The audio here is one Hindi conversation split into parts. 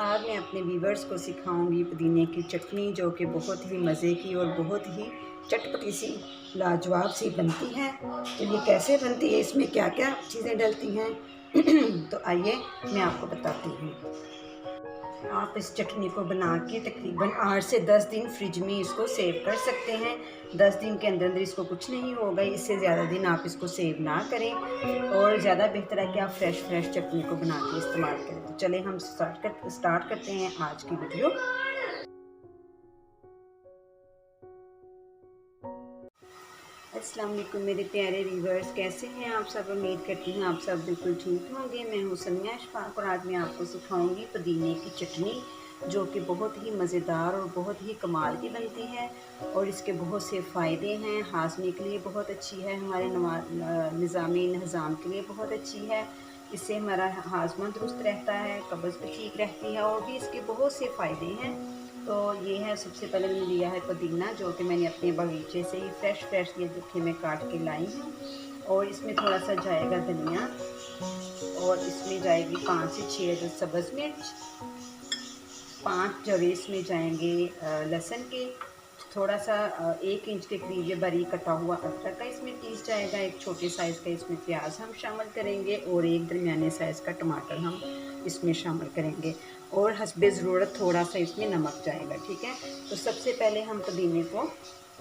आज मैं अपने व्यूवर्स को सिखाऊंगी पुदीने की चटनी, जो कि बहुत ही मज़े की और बहुत ही चटपटी सी लाजवाब सी बनती है। तो ये कैसे बनती है, इसमें क्या क्या चीज़ें डलती हैं तो आइए मैं आपको बताती हूँ। आप इस चटनी को बना के तकरीबन 8 से 10 दिन फ्रिज में इसको सेव कर सकते हैं। 10 दिन के अंदर अंदर इसको कुछ नहीं होगा। इससे ज़्यादा दिन आप इसको सेव ना करें और ज़्यादा बेहतर है कि आप फ्रेश चटनी को बना के इस्तेमाल करें। तो चलें हम स्टार्ट करते हैं आज की वीडियो। अस्सलाम वालेकुम मेरे प्यारे व्यूवर्स, कैसे हैं आप सब। उम्मीद करती हूँ आप सब बिल्कुल ठीक होंगे। मैं हूँ समिया अशफाक और आज मैं आपको सिखाऊंगी पुदीने की चटनी, जो कि बहुत ही मज़ेदार और बहुत ही कमाल की बनती है और इसके बहुत से फ़ायदे हैं। हाज़मे के लिए बहुत अच्छी है, हमारे निज़ामी हज़ाम के लिए बहुत अच्छी है। इससे हमारा हाज़मा दुरुस्त रहता है, कब्ज़ भी ठीक रहती है और भी इसके बहुत से फ़ायदे हैं। तो ये है, सबसे पहले मैंने लिया है पुदीना, जो कि मैंने अपने बगीचे से ही फ्रेश ये देखे मैं काट के लाई हूँ। और इसमें थोड़ा सा जाएगा धनिया और इसमें जाएगी 5 से 6 अदद सब्ज़ मिर्च, 5 जवे इसमें जाएंगे लहसुन के, थोड़ा सा 1 इंच के करीब ये बारीक कटा हुआ अदरक का इसमें पीस जाएगा। एक छोटे साइज़ का इसमें प्याज हम शामिल करेंगे और एक दरमियाने साइज़ का टमाटर हम इसमें शामिल करेंगे और हस्बे ज़रूरत थोड़ा सा इसमें नमक जाएगा। ठीक है, तो सबसे पहले हम पुदीने को,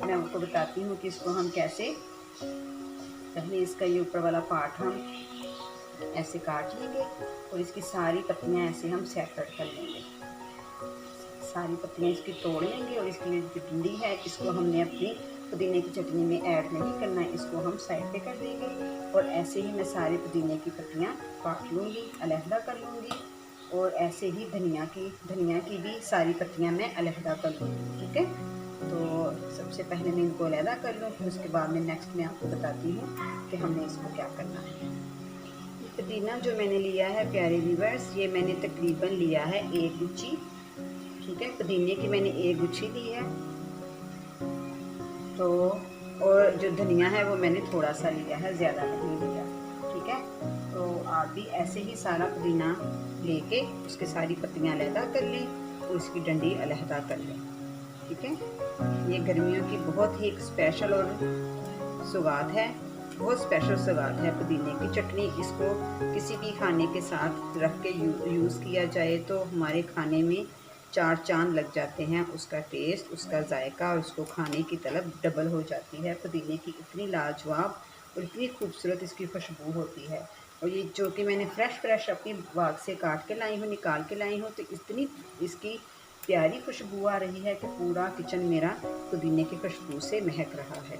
मैं आपको बताती हूँ कि इसको हम कैसे, पहले इसका ये ऊपर वाला पार्ट हम ऐसे काट लेंगे और इसकी सारी पत्तियाँ ऐसे हम सेपरेट कर लेंगे। सारी पत्तियाँ इसकी तोड़ लेंगे और इसकी जो डंडी है इसको हमने अपनी पुदीने की चटनी में ऐड नहीं करना है, इसको हम साइड पे कर देंगे। और ऐसे ही मैं सारी पुदीने की पत्तियाँ काट लूँगी, अलहदा कर लूँगी और ऐसे ही धनिया की भी सारी पत्तियाँ मैं अलहदा कर लूँगी। ठीक है, तो सबसे पहले मैं इनको अलहदा कर लूँ, फिर उसके बाद में नेक्स्ट मैं आपको बताती हूँ कि हमने इसको क्या करना है। पुदीना जो मैंने लिया है प्यारे व्यूअर्स, ये मैंने तकरीबन लिया है 1 गुच्छी। ठीक है, पुदीने की मैंने 1 गुच्छी ली है। तो और जो धनिया है वो मैंने थोड़ा सा लिया है, ज़्यादा नहीं लिया। ठीक है, तो आप भी ऐसे ही सारा पुदीना लेके उसके सारी पत्तियां अलहदा कर लें और उसकी डंडी अलहदा कर लें। ठीक है, ये गर्मियों की बहुत ही एक स्पेशल और सौगात है, बहुत स्पेशल सौगात है पुदीने की चटनी। इसको किसी भी खाने के साथ रख के यूज़ किया जाए तो हमारे खाने में 4 चांद लग जाते हैं। उसका टेस्ट, उसका जायका और उसको खाने की तलब डबल हो जाती है। पुदीने की इतनी लाजवाब और इतनी खूबसूरत इसकी खुशबू होती है। और ये जो कि मैंने फ्रेश अपनी बाग से काट के लाई हूँ, निकाल के लाई हूँ, तो इतनी इसकी प्यारी खुशबू आ रही है कि पूरा किचन मेरा पुदीने की खुशबू से महक रहा है।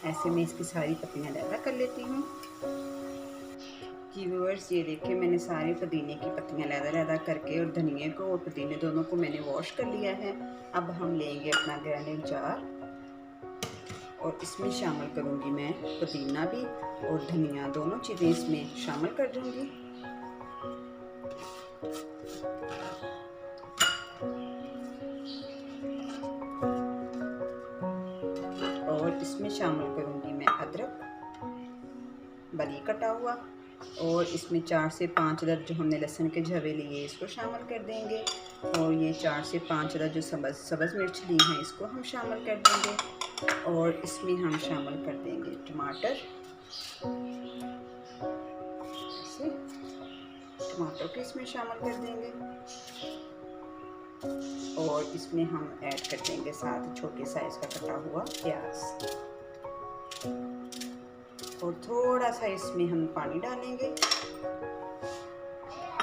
ऐसे में इसकी सारी पत्तियाँ अलहदा कर लेती हूँ। जी व्यूअर्स, ये देखिए मैंने सारे पुदीने की पत्तियाँ अलहदा करके और धनिए को और पुदीने दोनों को मैंने वॉश कर लिया है। अब हम लेंगे अपना ग्राइंडर जार और इसमें शामिल करूँगी मैं पुदीना भी और धनिया, दोनों चीज़ें इसमें शामिल कर दूँगी। और इसमें शामिल करूँगी मैं अदरक बारीक कटा हुआ और इसमें 4 से 5 अदद जो हमने लहसुन के झवे लिए इसको शामिल कर देंगे और ये 4 से 5 अदद जो सब्ज़ मिर्च ली हैं इसको हम शामिल कर देंगे और इसमें हम शामिल कर देंगे टमाटर। टमाटर को इसमें शामिल कर देंगे और इसमें हम ऐड कर देंगे साथ छोटे साइज़ का कटा हुआ प्याज और थोड़ा सा इसमें हम पानी डालेंगे,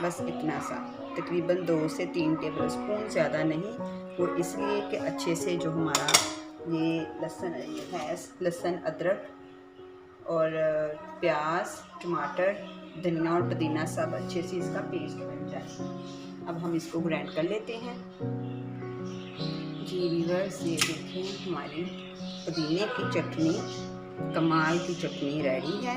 बस इतना सा, तकरीबन 2 से 3 टेबल स्पून, ज़्यादा नहीं। वो इसलिए कि अच्छे से जो हमारा ये लहसुन अदरक और प्याज, टमाटर, धनिया और पुदीना सब अच्छे से इसका पेस्ट बन जाए। अब हम इसको ग्राइंड कर लेते हैं। जी व्यूअर्स, ये देखें हमारी पुदीने की चटनी, कमाल की चटनी रेडी है।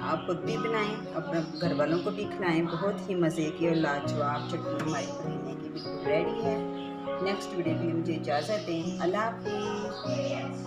आप खुद भी बनाएं, अपने घर वालों को भी खिलाएं। बहुत ही मज़े की और लाजवाब चटनी हमारी पुदीने की बिल्कुल रेडी है। नेक्स्ट वीडियो के लिए मुझे इजाज़त दें। अल्लाह हाफ़िज़।